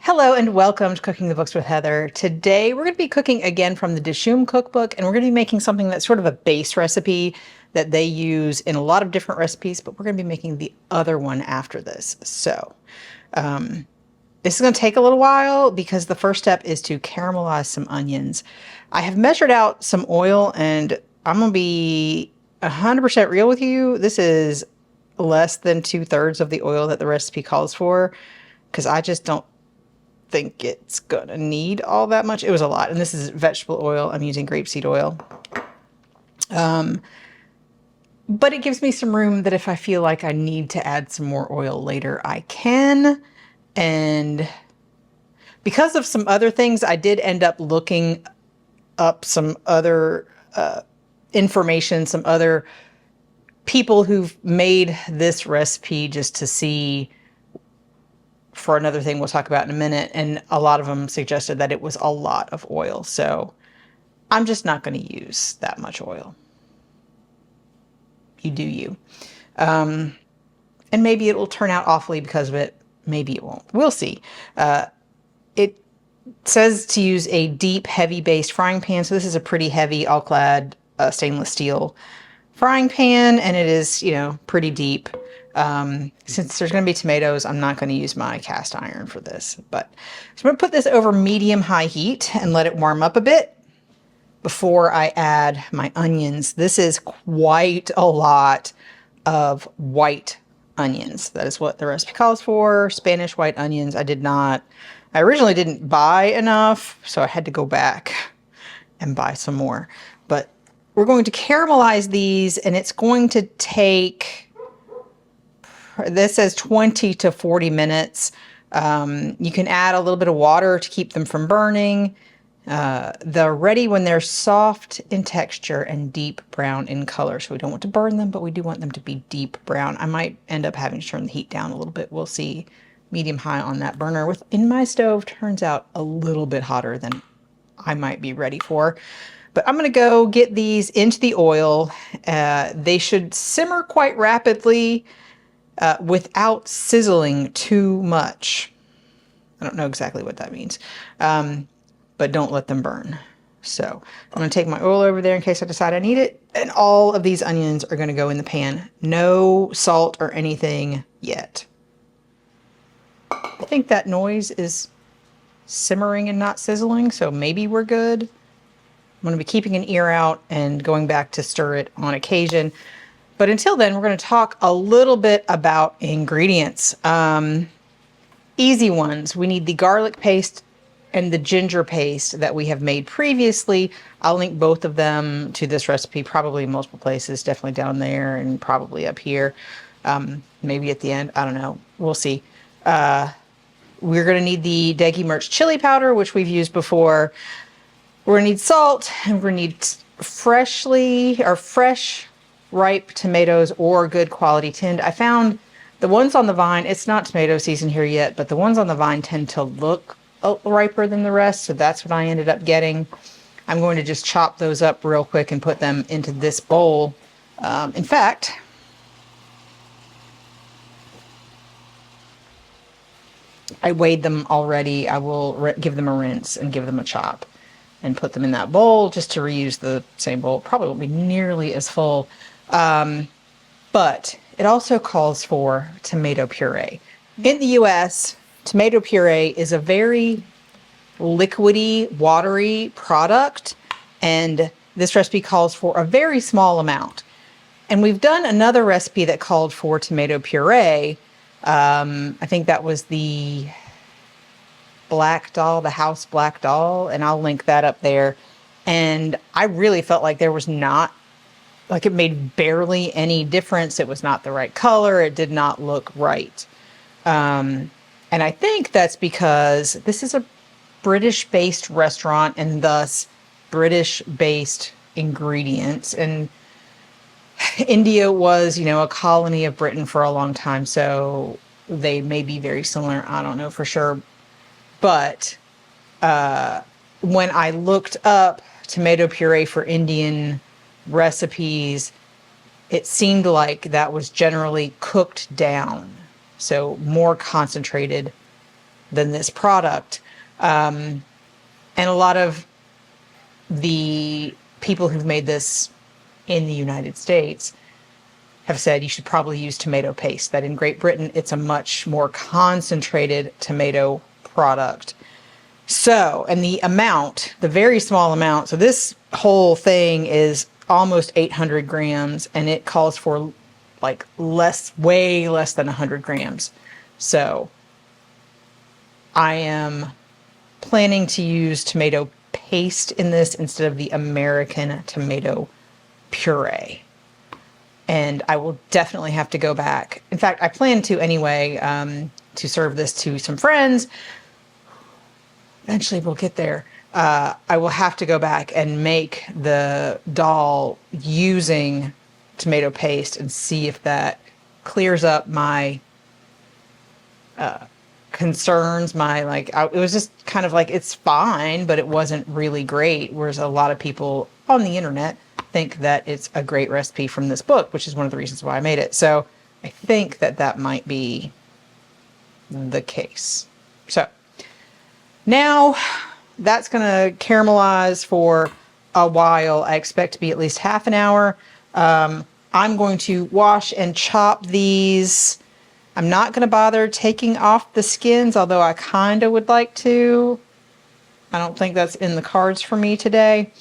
Hello and welcome to Cooking the Books with Heather. Today we're going to be cooking again from the Dishoom cookbook, and we're going to be making something that's sort of a base recipe that they use in a lot of different recipes, but we're going to be making the other one after this. So this is going to take a little while because the first step is to caramelize some onions. I have measured out some oil, and I'm going to be 100% real with you. This is less than 2/3 of the oil that the recipe calls for because I just don't think it's gonna need all that much. It was a lot, and this is vegetable oil. I'm using grapeseed oil. But it gives me some room that if I feel like I need to add some more oil later, I can. And because of some other things, I did end up looking up some other information, some other people who've made this recipe just to see for another thing we'll talk about in a minute, and a lot of them suggested that it was a lot of oil, so I'm just not going to use that much oil. You do you. And maybe it will turn out awfully because of it. Maybe it won't. We'll see. It says to use a deep, heavy-based frying pan, so this is a pretty heavy, all-clad stainless steel frying pan, and it is, pretty deep. Since there's going to be tomatoes, I'm not going to use my cast iron for this. But so I'm going to put this over medium-high heat and let it warm up a bit before I add my onions. This is quite a lot of white onions. That is what the recipe calls for, Spanish white onions. I originally didn't buy enough, so I had to go back and buy some more. But we're going to caramelize these, and it's going to take... This says 20 to 40 minutes. You can add a little bit of water to keep them from burning. They're ready when they're soft in texture and deep brown in color. So we don't want to burn them, but we do want them to be deep brown. I might end up having to turn the heat down a little bit. We'll see. Medium high on that burner. In my stove turns out a little bit hotter than I might be ready for. But I'm going to go get these into the oil. They should simmer quite rapidly. Without sizzling too much. I don't know exactly what that means, but don't let them burn. So I'm going to take my oil over there in case I decide I need it, and all of these onions are going to go in the pan. No salt or anything yet. I think that noise is simmering and not sizzling, so maybe we're good. I'm going to be keeping an ear out and going back to stir it on occasion. But until then, we're going to talk a little bit about ingredients. Easy ones. We need the garlic paste and the ginger paste that we have made previously. I'll link both of them to this recipe, probably in multiple places, definitely down there and probably up here. Maybe at the end, I don't know. We'll see. We're going to need the Degi Merch chili powder, which we've used before. We're going to need salt, and we're going to need fresh ripe tomatoes or good quality tinned. I found the ones on the vine, it's not tomato season here yet, but the ones on the vine tend to look riper than the rest, so that's what I ended up getting. I'm going to just chop those up real quick and put them into this bowl. In fact, I weighed them already. I will give them a rinse and give them a chop and put them in that bowl just to reuse the same bowl. Probably won't be nearly as full. But it also calls for tomato puree. In the US, tomato puree is a very liquidy, watery product, and this recipe calls for a very small amount. And we've done another recipe that called for tomato puree. I think that was the Black Doll, the House Black Doll, and I'll link that up there. And I really felt like there was not, like it made barely any difference. It was not the right color. It did not look right. And I think that's because this is a British-based restaurant and thus British-based ingredients. And India was, a colony of Britain for a long time, so they may be very similar. I don't know for sure. But when I looked up tomato puree for Indian recipes, it seemed like that was generally cooked down. So more concentrated than this product. And a lot of the people who've made this in the United States have said you should probably use tomato paste, that in Great Britain, it's a much more concentrated tomato product. So, and the amount, the very small amount, so this whole thing is almost 800 grams and it calls for like way less than 100 grams. So I am planning to use tomato paste in this instead of the American tomato puree. And I will definitely have to go back. In fact, I plan to anyway, to serve this to some friends. Eventually we'll get there. I will have to go back and make the dal using tomato paste and see if that clears up my concerns. It was just kind of like, it's fine, but it wasn't really great. Whereas a lot of people on the internet think that it's a great recipe from this book, which is one of the reasons why I made it. So I think that that might be the case. So now that's going to caramelize for a while. I expect to be at least half an hour. I'm going to wash and chop these. I'm not going to bother taking off the skins, although I kind of would like to. I don't think that's in the cards for me today.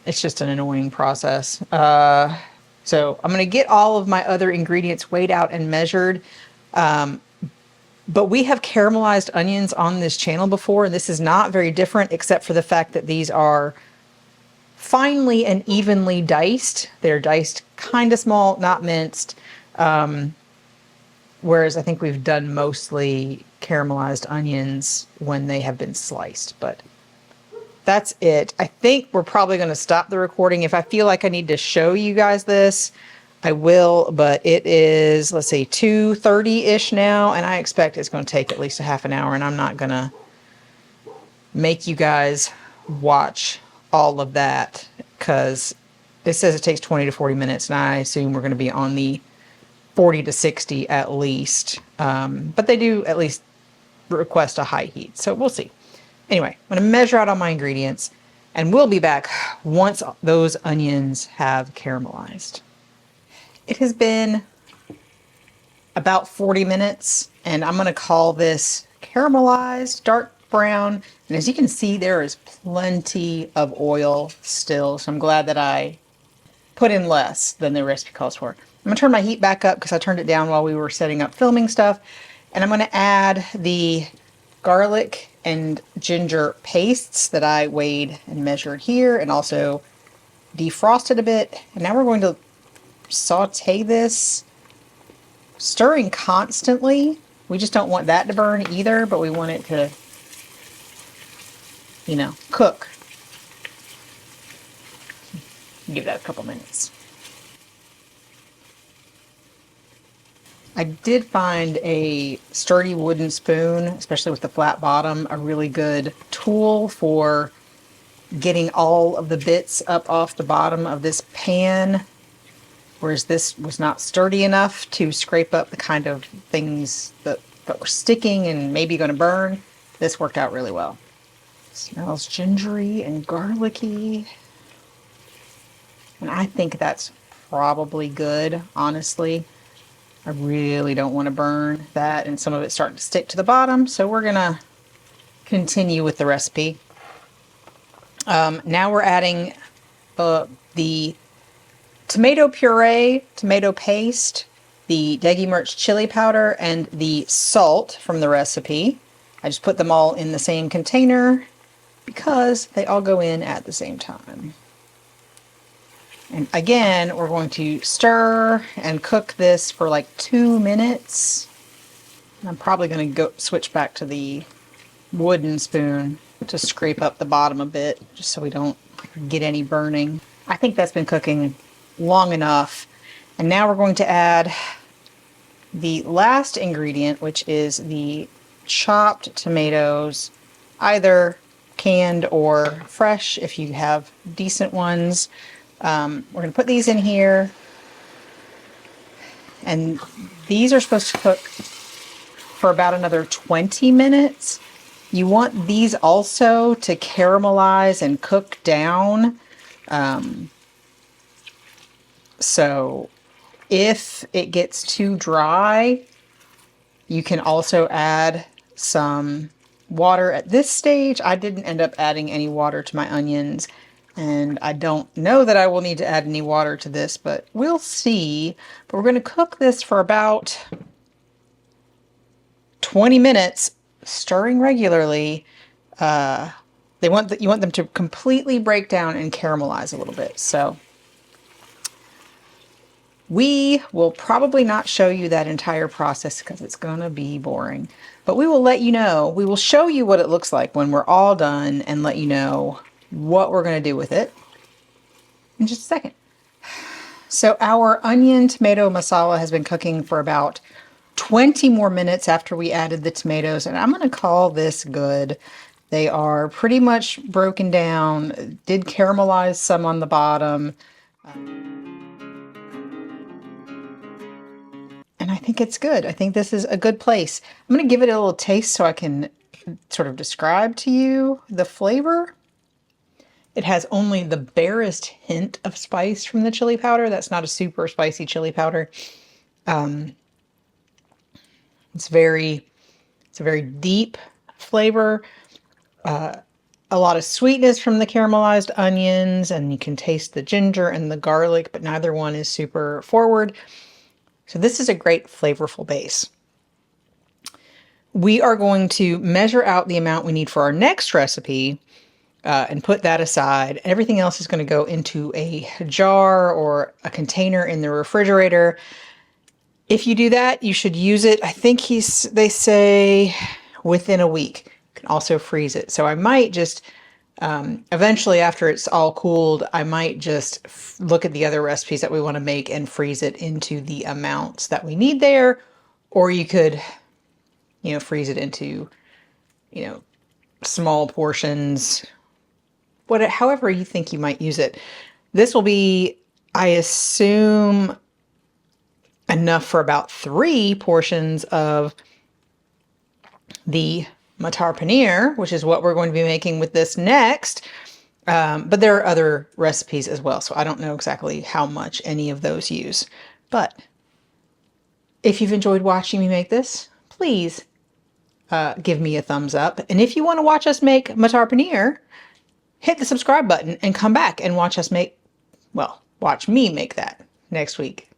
It's just an annoying process. So I'm going to get all of my other ingredients weighed out and measured. But we have caramelized onions on this channel before, and this is not very different except for the fact that these are finely and evenly diced. They're diced kind of small, not minced. Whereas I think we've done mostly caramelized onions when they have been sliced, but that's it. I think we're probably going to stop the recording. If I feel like I need to show you guys this, I will, but it is, let's see, 2:30-ish now, and I expect it's going to take at least a half an hour, and I'm not going to make you guys watch all of that because it says it takes 20 to 40 minutes, and I assume we're going to be on the 40 to 60 at least. But they do at least request a high heat, so we'll see. Anyway, I'm going to measure out all my ingredients, and we'll be back once those onions have caramelized. It has been about 40 minutes, and I'm going to call this caramelized dark brown. And as you can see, there is plenty of oil still, so I'm glad that I put in less than the recipe calls for. I'm going to turn my heat back up because I turned it down while we were setting up filming stuff. And I'm going to add the garlic and ginger pastes that I weighed and measured here and also defrosted a bit. And now we're going to saute this, stirring constantly. We just don't want that to burn either, but we want it to, you know, cook. Give that a couple minutes. I did find a sturdy wooden spoon, especially with the flat bottom, a really good tool for getting all of the bits up off the bottom of this pan, whereas this was not sturdy enough to scrape up the kind of things that were sticking and maybe going to burn. This worked out really well. It smells gingery and garlicky. And I think that's probably good, honestly. I really don't want to burn that, and some of it's starting to stick to the bottom, so we're going to continue with the recipe. Now we're adding the tomato puree, tomato paste, the Degi Merch chili powder, and the salt from the recipe. I just put them all in the same container because they all go in at the same time. And again, we're going to stir and cook this for like 2 minutes. I'm probably going to go switch back to the wooden spoon to scrape up the bottom a bit, just so we don't get any burning. I think that's been cooking long enough. And now we're going to add the last ingredient, which is the chopped tomatoes, either canned or fresh if you have decent ones. We're going to put these in here, and these are supposed to cook for about another 20 minutes. You want these also to caramelize and cook down. So if it gets too dry, you can also add some water. At this stage, I didn't end up adding any water to my onions, and I don't know that I will need to add any water to this, but we'll see. But we're going to cook this for about 20 minutes, stirring regularly. You want them to completely break down and caramelize a little bit. So we will probably not show you that entire process because it's going to be boring, but we will let you know. We will show you what it looks like when we're all done and let you know what we're going to do with it in just a second. So our onion tomato masala has been cooking for about 20 more minutes after we added the tomatoes, and I'm going to call this good. They are pretty much broken down, did caramelize some on the bottom. And I think it's good. I think this is a good place. I'm going to give it a little taste so I can sort of describe to you the flavor. It has only the barest hint of spice from the chili powder. That's not a super spicy chili powder. It's a very deep flavor. A lot of sweetness from the caramelized onions, and you can taste the ginger and the garlic, but neither one is super forward. So this is a great flavorful base. We are going to measure out the amount we need for our next recipe and put that aside. Everything else is going to go into a jar or a container in the refrigerator. If you do that, you should use it. I think they say within a week. You can also freeze it. So I might just eventually, after it's all cooled, I might just look at the other recipes that we want to make and freeze it into the amounts that we need there. Or you could, freeze it into, small portions, however you think you might use it. This will be, I assume, enough for about 3 portions of the matar paneer, which is what we're going to be making with this next. But there are other recipes as well, so I don't know exactly how much any of those use. But if you've enjoyed watching me make this, please give me a thumbs up. And if you want to watch us make matar paneer, hit the subscribe button and come back and watch me make that next week.